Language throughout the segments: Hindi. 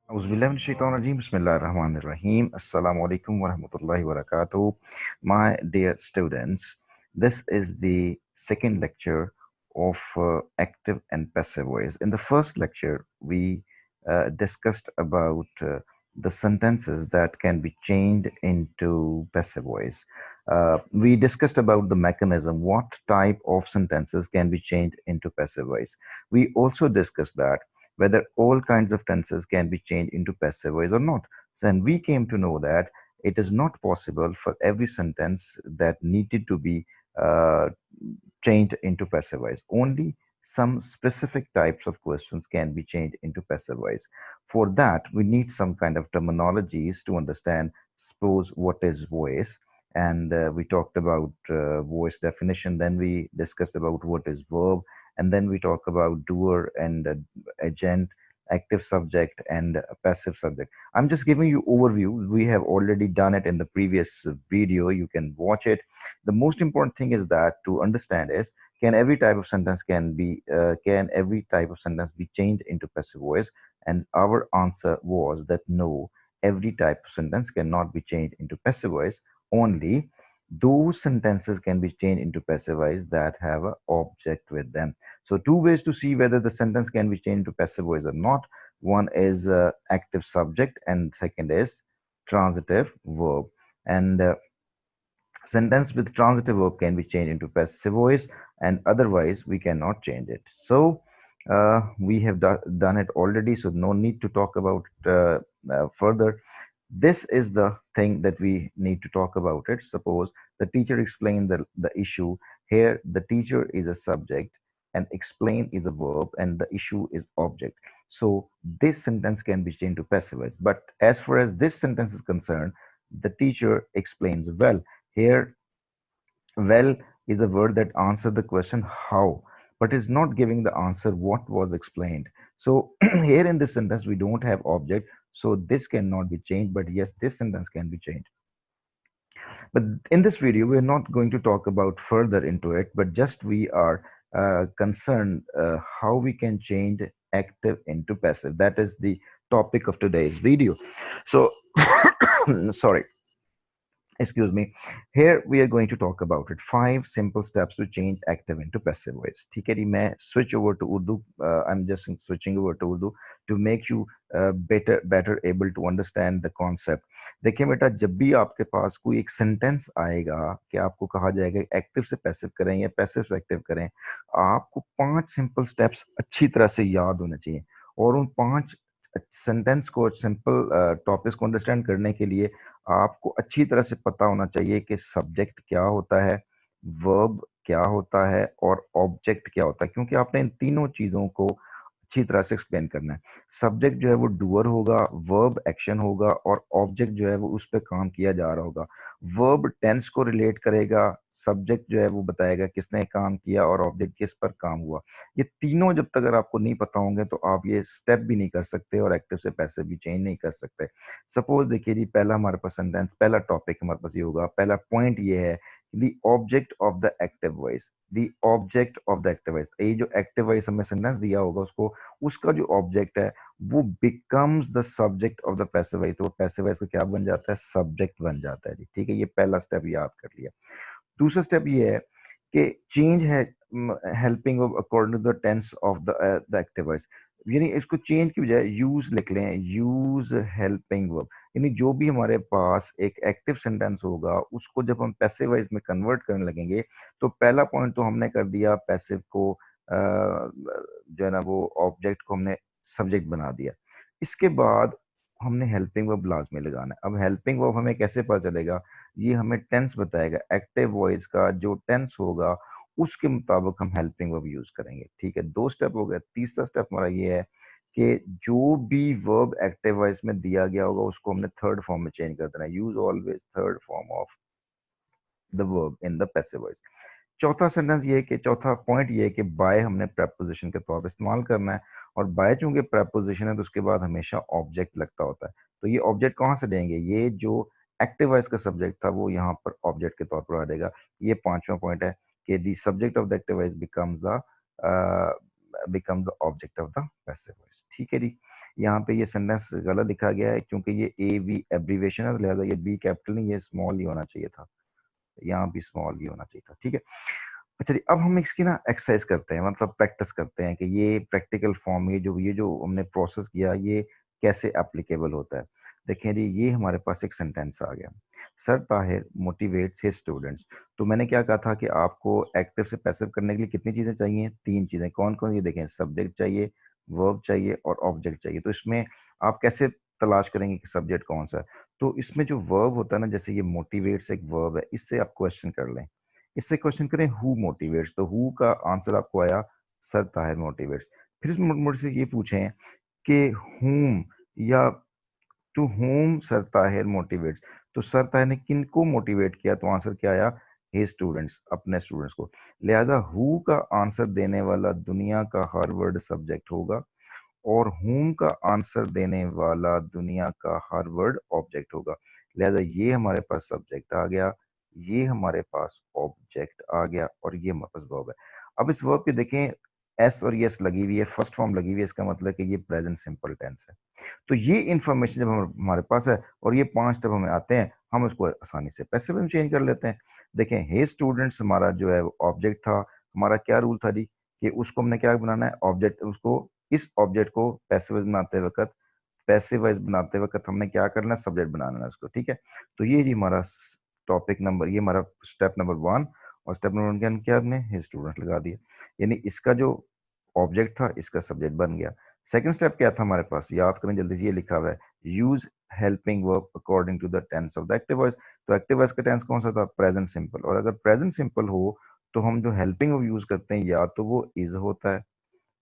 Auzubillahiminash-shaytanir-rajeem. Bismillahir-rahmanir-rahim. Assalamu alaikum wa rahmatullahi wa barakatuh. My dear students, this is the second lecture of active and passive voice. In the first lecture, we discussed about the sentences that can be changed into passive voice. We discussed about the mechanism, what type of sentences can be changed into passive voice. We also discussed that whether all kinds of tenses can be changed into passive voice or not. So, and we came to know that it is not possible for every sentence that needed to be uh, changed into passive voice. Only some specific types of questions can be changed into passive voice. For that, we need some kind of terminologies to understand, suppose, what is voice. And we talked about voice definition. Then we discussed about what is verb, and then we talk about doer and agent, active subject and passive subject. I'm just giving you overview. We have already done it in the previous video. You can watch it. The most important thing is that to understand is, can every type of sentence can every type of sentence be changed into passive voice? And our answer was that no, every type of sentence cannot be changed into passive voice. Only those sentences can be changed into passive voice that have an object with them. So two ways to see whether the sentence can be changed to passive voice or not. One is active subject and second is transitive verb. And sentence with transitive verb can be changed into passive voice, and otherwise we cannot change it. So we have done it already, so no need to talk about further. This is the thing that we need to talk about it. Suppose the teacher explained the issue. Here the teacher is a subject and explain is a verb and the issue is object. So this sentence can be changed to passive voice. But as far as this sentence is concerned, the teacher explains well. Here well is a word that answers the question how, but is not giving the answer what was explained. So here in this sentence, we don't have object, so this cannot be changed, but yes, this sentence can be changed. But in this video, we're not going to talk about further into it, but just we are concerned how we can change active into passive. That is the topic of today's video. So, sorry. Excuse me. Here we are going to talk about it. 5 simple steps to change active into passive voice. ठीक है जी, मैं switch over to Urdu. I'm just switching over to Urdu to make you better able to understand the concept. देखिए बेटा, जब भी आपके पास कोई एक सेंटेंस आएगा कि आपको कहा जाएगा एक्टिव से पैसिव करें या पैसिव से एक्टिव करें, आपको 5 सिंपल स्टेप्स अच्छी तरह से याद होने चाहिए। और उन 5 सेंटेंस को, सिंपल टॉपिक्स को अंडरस्टैंड करने के लिए आपको अच्छी तरह से पता होना चाहिए कि सब्जेक्ट क्या होता है, वर्ब क्या होता है और ऑब्जेक्ट क्या होता है, क्योंकि आपने इन तीनों चीजों को अच्छी तरह से एक्सप्लेन करना है। सब्जेक्ट जो है वो डूअर होगा, वर्ब एक्शन होगा और ऑब्जेक्ट जो है वो उस पर काम किया जा रहा होगा। वर्ब टेंस को रिलेट करेगा, सब्जेक्ट जो है वो बताएगा किसने काम किया और ऑब्जेक्ट किस पर काम हुआ। ये तीनों जब तक अगर आपको नहीं पता होंगे तो आप ये स्टेप भी नहीं कर सकते और एक्टिव से पैसिव भी चेंज नहीं कर सकते। सपोज देखिए जी, पहला हमारे पास सेंटेंस, पहला टॉपिक हमारे पास ये होगा, पहला पॉइंट ये है, the object of the active voice. The object of the active voice, ये जो एक्टिव वॉइस हमें सेंटेंस दिया होगा उसको, उसका जो ऑब्जेक्ट है वो becomes the subject of the passive voice. तो पैसिव वॉइस का क्या बन जाता है? सब्जेक्ट बन जाता है जी। ठीक है, ये पहला स्टेप याद कर लिया। दूसरा स्टेप ये है कि चेंज है helping according to the tense of the active voice, यानी इसको चेंज की बजाय यूज लिख लें, यूज हेल्पिंग वर्ब। यानी जो भी हमारे पास एक एक्टिव सेंटेंस होगा उसको जब हम पैसिव वॉइस में कन्वर्ट करने लगेंगे, तो पहला पॉइंट तो हमने कर दिया, पैसिव को जो है ना वो ऑब्जेक्ट को हमने सब्जेक्ट बना दिया। इसके बाद हमने हेल्पिंग वर्ब लाजमी लगाना है। अब हेल्पिंग वर्ब हमें कैसे पता चलेगा? ये हमें टेंस बताएगा। एक्टिव वॉइस का जो टेंस होगा उसके मुताबिक हम हेल्पिंग वर्ब यूज करेंगे। ठीक है, 2 स्टेप हो गए। तीसरा स्टेप हमारा ये है कि जो भी वर्ब एक्टिव वॉइस में दिया गया होगा उसको हमने थर्ड फॉर्म में चेंज कर देना है। Use always third form of the verb in the passive voice. चौथा सेंटेंस ये है कि चौथा पॉइंट ये है कि बाय हमने प्रेपोजिशन के तौर पर इस्तेमाल करना है, और बाय चूंकि प्रेपोजिशन है तो उसके बाद हमेशा ऑब्जेक्ट लगता होता है। तो ये ऑब्जेक्ट कहाँ से देंगे? ये जो एक्टिव वॉइस का सब्जेक्ट था वो यहाँ पर ऑब्जेक्ट के तौर पर आ जाएगा। ये 5वां पॉइंट है कि the subject of the active voice becomes the become the object of the passive voice. ठीक है जी, यहाँ पे ये सेंटेंस गलत लिखा गया है क्योंकि ये ए वी एब्रीवेशन है, लिहाजा ये बी कैपिटल नहीं, ये स्मॉल ही होना चाहिए था, यहाँ भी स्मॉल ही होना चाहिए था। ठीक है, अच्छा जी, अब हम इसकी ना एक्सरसाइज करते हैं, मतलब प्रैक्टिस करते हैं कि ये प्रैक्टिकल फॉर्म, ये जो हमने प्रोसेस किया, ये कैसे एप्लीकेबल होता है। देखें जी, ये हमारे पास एक सेंटेंस आ गया, sir Tahir motivates his students. तो मैंने क्या कहा था कि आपको एक्टिव से पैसिव करने के लिए कितनी चीजें चाहिए, 3 चीजें। कौन कौन? ये देखें, सब्जेक्ट चाहिए, वर्ब चाहिए और ऑब्जेक्ट चाहिए। तो इसमें आप कैसे तलाश करेंगे कि सब्जेक्ट कौन सा है? तो इसमें जो वर्ब होता है ना, जैसे ये मोटिवेट्स एक वर्ब है, इससे आप क्वेश्चन कर लें। इससे क्वेश्चन करें हु मोटिवेट्स, तो हु का आंसर आपको आया सर ताहिर मोटिवेट्स। फिर इस मुझसे ये पूछें कि हुम या to whom sir Tahir motivates, तो सर ताहिर ने किन को मोटिवेट किया? तो आंसर क्या आया? हिज स्टूडेंट्स, अपने स्टूडेंट्स को। लिहाजा हु का आंसर देने वाला दुनिया का हर वर्ड सब्जेक्ट होगा और होम का आंसर देने वाला दुनिया का हर वर्ड ऑब्जेक्ट होगा। लिहाजा ये हमारे पास सब्जेक्ट आ गया, ये हमारे पास ऑब्जेक्ट आ गया और ये हमारे पास वर्ब है। अब इस वर्ब की देखें, एस और यस लगी हुई है, फर्स्ट फॉर्म लगी हुई है, इसका मतलब कि ये प्रेजेंट सिंपल टेंस है। तो ये इंफॉर्मेशन जब हमारे पास है और ये 5 स्टेप हमें आते हैं, हम उसको आसानी से पैसिव में चेंज कर लेते हैं। देखें, हे स्टूडेंट्स हमारा जो है ऑब्जेक्ट था, हमारा क्या रूल था जी कि उसको हमने क्या बनाना है, ऑब्जेक्ट, उसको इस ऑब्जेक्ट को पैसिव वॉइस बनाते वक्त हमने क्या करना है, सब्जेक्ट बनाना है उसको। ठीक है, तो ये जी हमारा टॉपिक नंबर, ये हमारा स्टेप नंबर 1। और स्टेप नंबर 1 के अंदर क्या हमने हे स्टूडेंट लगा दिया, यानी इसका जो ऑब्जेक्ट था इसका सब्जेक्ट बन गया। सेकंड स्टेप क्या था हमारे पास, याद करें जल्दी से, ये लिखा हुआ है use helping verb according to the tense of the active voice. तो एक्टिव वॉइस का टेंस कौन सा था? Present simple. और अगर प्रेजेंट सिंपल हो तो हम जो हेल्पिंग वर्ब यूज करते हैं, या तो वो इज होता है,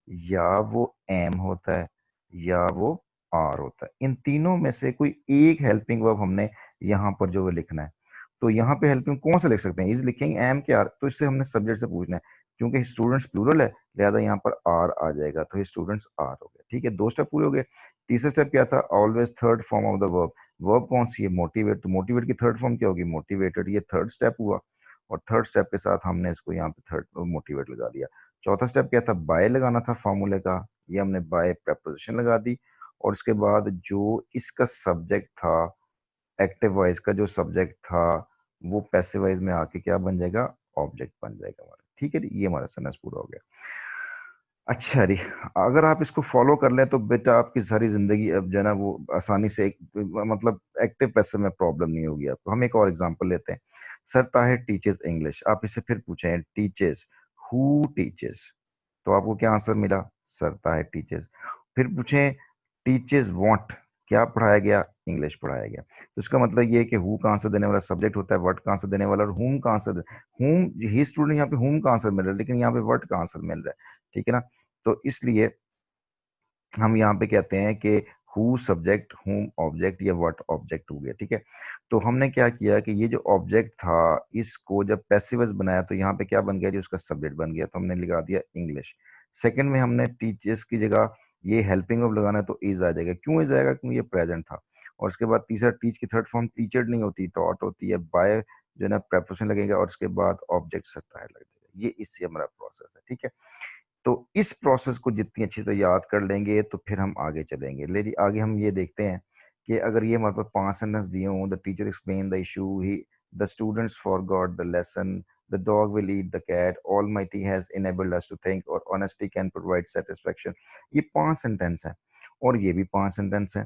या वो एम होता है, या वो आर होता है। इन तीनों में से कोई एक हेल्पिंग वर्ब हमने यहाँ पर जो है लिखना है। तो यहाँ पे हेल्पिंग कौन सा लिख सकते हैं? इज लिखेंगे, एम के आर? तो इससे हमने सब्जेक्ट से पूछना है, क्योंकि स्टूडेंट्स प्लूरल है, लिहाजा यहाँ पर आर आ जाएगा, तो स्टूडेंट्स आर हो गए। ठीक है, 2 स्टेप पूरे हो गए। तीसरा स्टेप क्या था? Always third form of the verb. Verb कौन सी है? मोटिवेट। तो मोटिवेट की थर्ड फॉर्म क्या होगी? मोटिवेटेड। ये थर्ड स्टेप हुआ, और थर्ड स्टेप के साथ हमने इसको यहाँ पे थर्ड मोटिवेट लगा दिया। चौथा स्टेप क्या था? बाय लगाना था फॉर्मूले का, ये हमने बाय प्रपोजिशन लगा दी। और उसके बाद जो इसका सब्जेक्ट था, एक्टिव वॉइस का जो सब्जेक्ट था, वो पैसिव वॉइस में आके क्या बन जाएगा? ऑब्जेक्ट बन जाएगा हमारा। ठीक है जी, ये हमारा सेंटेंस पूरा हो गया। अच्छा जी, अगर आप इसको फॉलो कर लें तो बेटा आपकी सारी जिंदगी अब जो है ना वो आसानी से मतलब एक्टिव पैसिव में प्रॉब्लम नहीं होगी आपको। हम एक और एग्जांपल लेते हैं। Sir Tahir teachers English. आप इससे फिर पूछें टीचर्स, हु टीचर्स, तो आपको क्या आंसर मिला? Sir Tahir teachers. फिर पूछें टीचर्स व्हाट, क्या पढ़ाया गया? इंग्लिश पढ़ाया गया। तो इसका मतलब ये है कि हु का आंसर देने वाला सब्जेक्ट होता है, व्हाट का आंसर देने वाला, और हुम का आंसर, हुम ही स्टूडेंट, यहाँ पे हुम का आंसर मिल रहा है, लेकिन यहाँ पे व्हाट का आंसर मिल रहा है। ठीक है ना, तो इसलिए हम यहाँ पे कहते हैं कि हु सब्जेक्ट, हुम ऑब्जेक्ट, या व्हाट ऑब्जेक्ट हो गया। ठीक है, तो हमने क्या किया कि ये जो ऑब्जेक्ट था इसको जब पैसिवस बनाया तो यहाँ पे क्या बन गया जी? उसका सब्जेक्ट बन गया, तो हमने लगा दिया इंग्लिश। सेकंड में हमने टीचर्स की जगह ये हेल्पिंग वर्ब लगाना है, तो इज आ जाएगा। क्यों इज आएगा? क्योंकि ये प्रेजेंट था। और उसके बाद तीसरा, टीच की थर्ड फॉर्म टीचर नहीं होती, टॉट होती है। बाय जो है ना प्रेपोजिशन लगेगा, और उसके बाद ऑब्जेक्ट सकता है लग जाएगा। ये इससे हमारा प्रोसेस है। ठीक है, तो इस प्रोसेस को जितनी अच्छी तरह याद कर लेंगे तो फिर हम आगे चलेंगे। लेकिन आगे हम ये देखते हैं कि अगर ये हमारे पास 5 सेंटेंस दिए हों, the teacher explain the issue, he the students forgot the lesson, the dog will eat the cat, almighty has enabled us to think, और ऑनेस्टी कैन प्रोवाइड सेटिस्फेक्शन। ये 5 सेंटेंस हैं, और ये भी 5 सेंटेंस हैं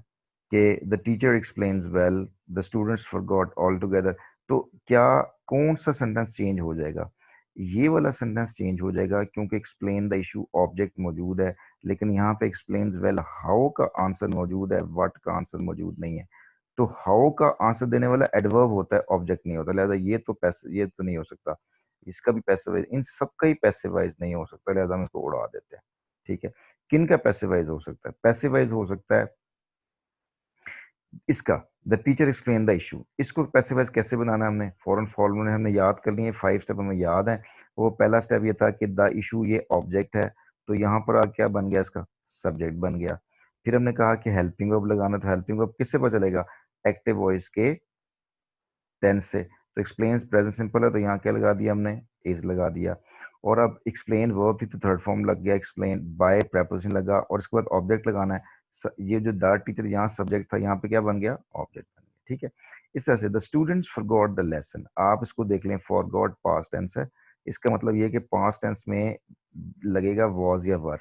कि the teacher explains well, the students forgot all together. तो क्या कौन सा सेंटेंस चेंज हो जाएगा? ये वाला सेंटेंस चेंज हो जाएगा, क्योंकि एक्सप्लेन द इशू ऑब्जेक्ट मौजूद है, लेकिन यहाँ पे एक्सप्लेन्स वेल हाउ का आंसर मौजूद है, व्हाट का आंसर मौजूद नहीं है। तो हाउ का आंसर देने वाला एडवर्ब होता है, ऑब्जेक्ट नहीं होता, लिहाजा ये तो नहीं हो सकता। इसका भी पैसिवाइज, इन सबका ही पैसिवाइज नहीं हो सकता, लिहाजा हम इसको उड़ा देते हैं। ठीक है, किन का पैसिवाइज हो सकता है? पैसिवाइज हो सकता है इसका, the teacher explain the issue. इसको पैसिवाइज कैसे बनाना है? हमने फॉरन फॉर्मूले हमने याद कर लिए, 5 स्टेप हमें याद है। वो पहला स्टेप ये था कि द इशू ये ऑब्जेक्ट है, तो यहाँ पर आ क्या बन गया? इसका सब्जेक्ट बन गया। फिर हमने कहा कि हेल्पिंग वर्ब लगाना, तो हेल्पिंग वर्ब किससे पता चलेगा? एक्टिव वॉइस के टेंस से। तो एक्सप्लेन्स प्रेजेंट सिंपल है, तो यहाँ क्या लगा दिया हमने? इज लगा दिया। और अब एक्सप्लेन वर्ब थी तो थर्ड फॉर्म लग गया, एक्सप्लेन बाय प्रेपोजिशन लगा, और इसके बाद ऑब्जेक्ट लगाना है। ये जो द टीचर यहाँ सब्जेक्ट था, यहाँ पे क्या बन गया, ऑब्जेक्ट बन गया। ठीक है, इस तरह से the students forgot the lesson, आप इसको देख लें, फॉरगॉट पास्ट टेंस है, इसका मतलब ये है कि पास्ट टेंस में लगेगा वॉज या वर,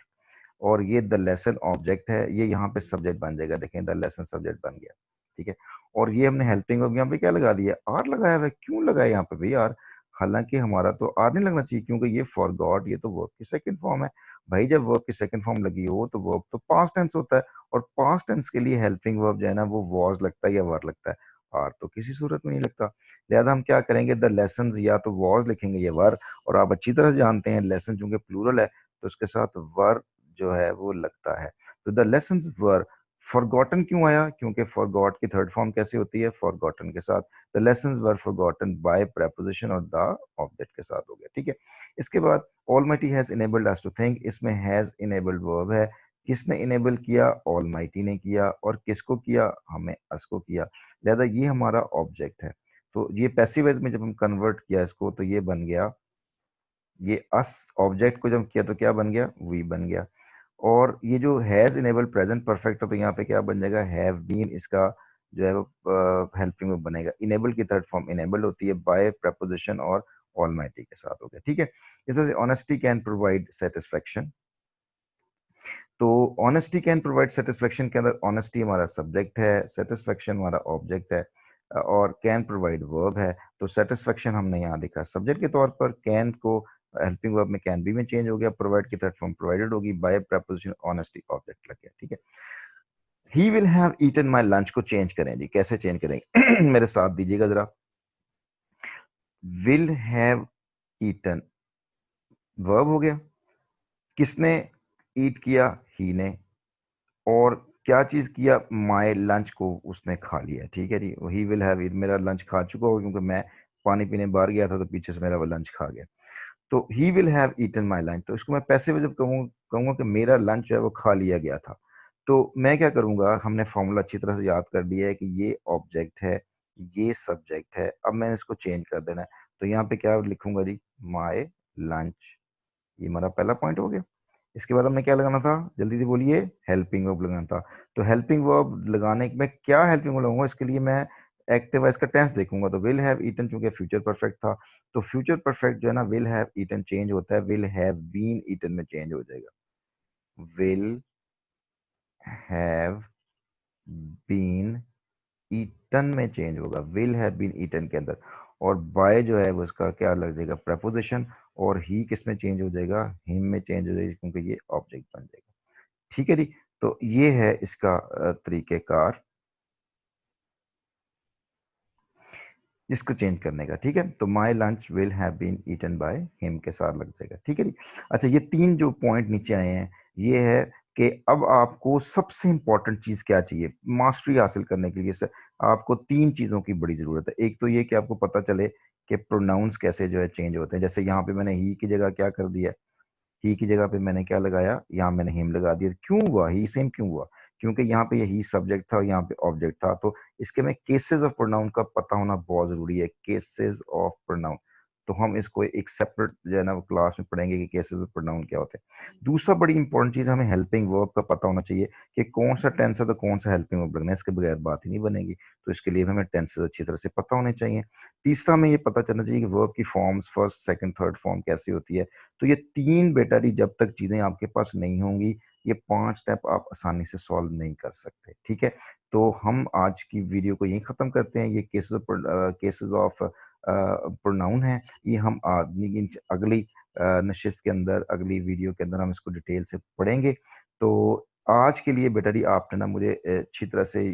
और ये द लेसन ऑब्जेक्ट है, ये यहाँ पे सब्जेक्ट बन जाएगा, देखें द लेसन सब्जेक्ट बन गया। ठीक है, और ये हमने हेल्पिंग वर्ब यहाँ पे क्या लगा दिया, आर लगाया हुआ है। क्यों लगाया यहाँ पे भाई आर, हालांकि हमारा तो आर नहीं लगना चाहिए, क्योंकि ये फॉरगॉट, ये तो वर्ब की सेकंड फॉर्म है। भाई जब वर्ब की सेकंड फॉर्म लगी हो तो वर्ब तो पास्ट टेंस होता है, और पास्ट टेंस के लिए हेल्पिंग वर्ब जो है ना वो वॉज लगता है या वर लगता है, आर तो किसी सूरत में नहीं लगता। लिहाजा हम क्या करेंगे, द लेसन या तो वॉज लिखेंगे या वर, और आप अच्छी तरह से जानते हैं लेसन चूंकि प्लूरल है तो उसके साथ वर जो है वो लगता है। तो द लेसन्स वर फॉरगॉटन क्यों आया, क्योंकि फॉरगॉट की थर्ड फॉर्म कैसे होती है, फॉरगॉटन के साथ। The lessons were forgotten by preposition और द ऑब्जेक्ट के साथ हो गया। ठीक है, इसके बाद almighty has enabled us to think, इसमें हैज इनेबल्ड वर्ब है। किसने इनेबल किया, ऑलमाइटी ने किया, और किसको किया, हमें अस को किया। लिहाजा ये हमारा ऑब्जेक्ट है। तो ये पैसिव वॉइस में जब हम कन्वर्ट किया इसको तो ये बन गया, ये अस ऑब्जेक्ट को जब किया तो क्या बन गया, वी बन गया। और ये जो हैज इनेबल्ड प्रेजेंट परफेक्ट है तो यहाँ पे क्या बन जाएगा, हैव बीन, इसका जो है वो हेल्पिंग में बनेगा। इनेबल की थर्ड फॉर्म इनेबल्ड होती है बाय प्रपोजिशन और ऑलमाइटी के साथ हो गया। ठीक है, इस तरह से ऑनेस्टी कैन प्रोवाइड सेटिस्फेक्शन, तो ऑनेस्टी कैन प्रोवाइड सेटिस्फेक्शन के अंदर ऑनेस्टी हमारा सब्जेक्ट है, सेटिस्फेक्शन हमारा ऑब्जेक्ट है, और कैन प्रोवाइड वर्ब है। तो सेटिस्फेक्शन हमने यहाँ देखा सब्जेक्ट के तौर पर, कैन को हेल्पिंग वर्ब में कैन बी में चेंज हो गया, प्रोवाइड की थर्ड फॉर्म प्रोवाइडेड होगी, बाय प्रपोजिशन ऑनेस्टी ऑब्जेक्ट लग गया। ठीक है, he will have eaten my lunch को चेंज करें जी, कैसे चेंज करेंगे मेरे साथ दीजिएगा जरा। विल हैव ईटन वर्ब हो गया, किसने ईट किया, ही ने, और क्या चीज किया, माय लंच को उसने खा लिया। ठीक है जी, ही विल हैव ईट, मेरा लंच खा चुका होगा क्योंकि मैं पानी पीने बाहर गया था तो पीछे से मेरा वो लंच खा गया। तो he will have eaten my lunch, तो इसको मैं पैसे में जब कहूंगा कि मेरा लंच जो है वो खा लिया गया था, तो मैं क्या करूंगा, हमने फॉर्मूला अच्छी तरह से याद कर लिया है कि ये ऑब्जेक्ट है, ये सब्जेक्ट है, अब मैंने इसको चेंज कर देना है। तो यहाँ पे क्या लिखूंगा जी, माई लंच, ये हमारा पहला पॉइंट हो गया। इसके बाद हमने क्या लगाना था, जल्दी से बोलिए, हेल्पिंग वर्ब लगाना था। तो हेल्पिंग वर्ब लगाने में क्या हेल्पिंग वर्ब लगाऊंगा, इसके लिए मैं एक्टिव वॉइस का टेंस देखूंगा। तो विल हैव ईटन चूंकि फ्यूचर परफेक्ट था, तो फ्यूचर परफेक्ट जो है ना, विल हैव ईटन चेंज होता है, विल हैव बीन ईटन में चेंज हो जाएगा। विल हैव बीन ईटन में चेंज होगा, विल हैव बीन ईटन के अंदर। और बाय जो है वो उसका क्या लग जाएगा, प्रपोजिशन, और ही किस में चेंज हो जाएगा, हिम में चेंज हो जाएगा, क्योंकि ये ऑब्जेक्ट बन जाएगा। ठीक है जी, तो ये है इसका तरीकेकार इसको चेंज करने का। ठीक है, तो my lunch will have been eaten by him के साथ लग जाएगा। ठीक है जी, अच्छा ये तीन जो पॉइंट नीचे आए हैं, ये है कि अब आपको सबसे इंपॉर्टेंट चीज क्या चाहिए मास्टरी हासिल करने के लिए सर, आपको तीन चीजों की बड़ी जरूरत है। एक तो ये कि आपको पता चले कि प्रोनाउंस कैसे जो है चेंज होते हैं। जैसे यहाँ पे मैंने ही की जगह क्या कर दिया, ही की जगह पे मैंने क्या लगाया, यहाँ मैंने हिम लगा दिया। क्यों हुआ, ही सेम क्यों हुआ, क्योंकि यहाँ पे ये ही सब्जेक्ट था और यहाँ पे ऑब्जेक्ट था। तो इसके में केसेस ऑफ प्रोनाउन का पता होना बहुत जरूरी है, केसेस ऑफ प्रोनाउन। तो हम इसको एक सेपरेट जो है ना वो क्लास में पढ़ेंगे कि केसेस ऑफ प्रोनाउन क्या होते हैं। दूसरा बड़ी इंपॉर्टेंट चीज, हमें हेल्पिंग वर्ब का पता होना चाहिए कि कौन सा टेंस है तो कौन सा हेल्पिंग वर्ब लगना है, इसके बगैर बात ही नहीं बनेगी। तो इसके लिए हमें टेंसेस अच्छी तरह से पता होने चाहिए। तीसरा हमें ये पता चलना चाहिए कि वर्ब की forms first second third form कैसी होती है। तो ये तीन बेटा जी जब तक चीजें आपके पास नहीं होंगी, ये पांच स्टेप आप आसानी से सॉल्व नहीं कर सकते। ठीक है, तो हम आज की वीडियो को यहीं खत्म करते हैं। ये केसेस ऑफ प्रोनाउन है, ये हम अगली नशिस्त के अंदर, अगली वीडियो के अंदर हम इसको डिटेल से पढ़ेंगे। तो आज के लिए बेटा जी आपने ना मुझे अच्छी तरह से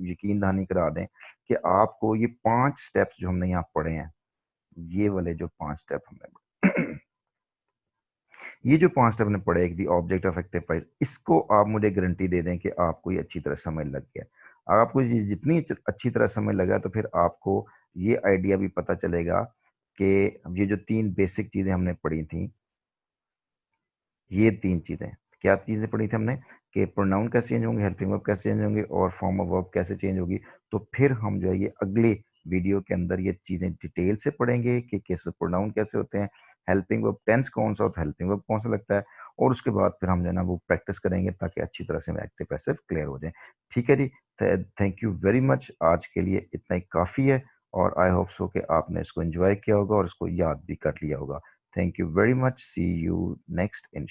यकीन दहानी करा दें कि आपको ये पांच स्टेप्स जो हमने यहाँ पढ़े हैं, ये वाले जो पांच स्टेप हमने ये जो पांच स्टेप ने पढ़े, एक the object of active voice, इसको आप मुझे गारंटी दे दें कि आपको ये अच्छी तरह समझ लग गया। अगर आपको ये जितनी अच्छी तरह समझ लगा तो फिर आपको ये आइडिया भी पता चलेगा कि ये जो तीन बेसिक चीजें हमने पढ़ी थी, ये तीन चीजें क्या चीजें पढ़ी थी हमने, कि प्रोनाउन कैसे चेंज होंगे, हेल्पिंग वर्ब कैसे चेंज होंगे, और फॉर्म ऑफ वर्ब कैसे चेंज होगी। तो फिर हम जो है ये अगले वीडियो के अंदर ये चीजें डिटेल से पढ़ेंगे कि कैसे प्रोनाउन कैसे होते हैं, हेल्पिंग वर्ब टेंस कौन सा होता है, हेल्पिंग वर्ब कौन सा लगता है, और उसके बाद फिर हम जो है ना वो प्रैक्टिस करेंगे ताकि अच्छी तरह से हमें एक्टिव पैसिव क्लियर हो जाए। ठीक है जी, थैंक यू वेरी मच, आज के लिए इतना ही काफ़ी है, और आई होप सो कि आपने इसको एंजॉय किया होगा और इसको याद भी कर लिया होगा। Thank you very much, see you next in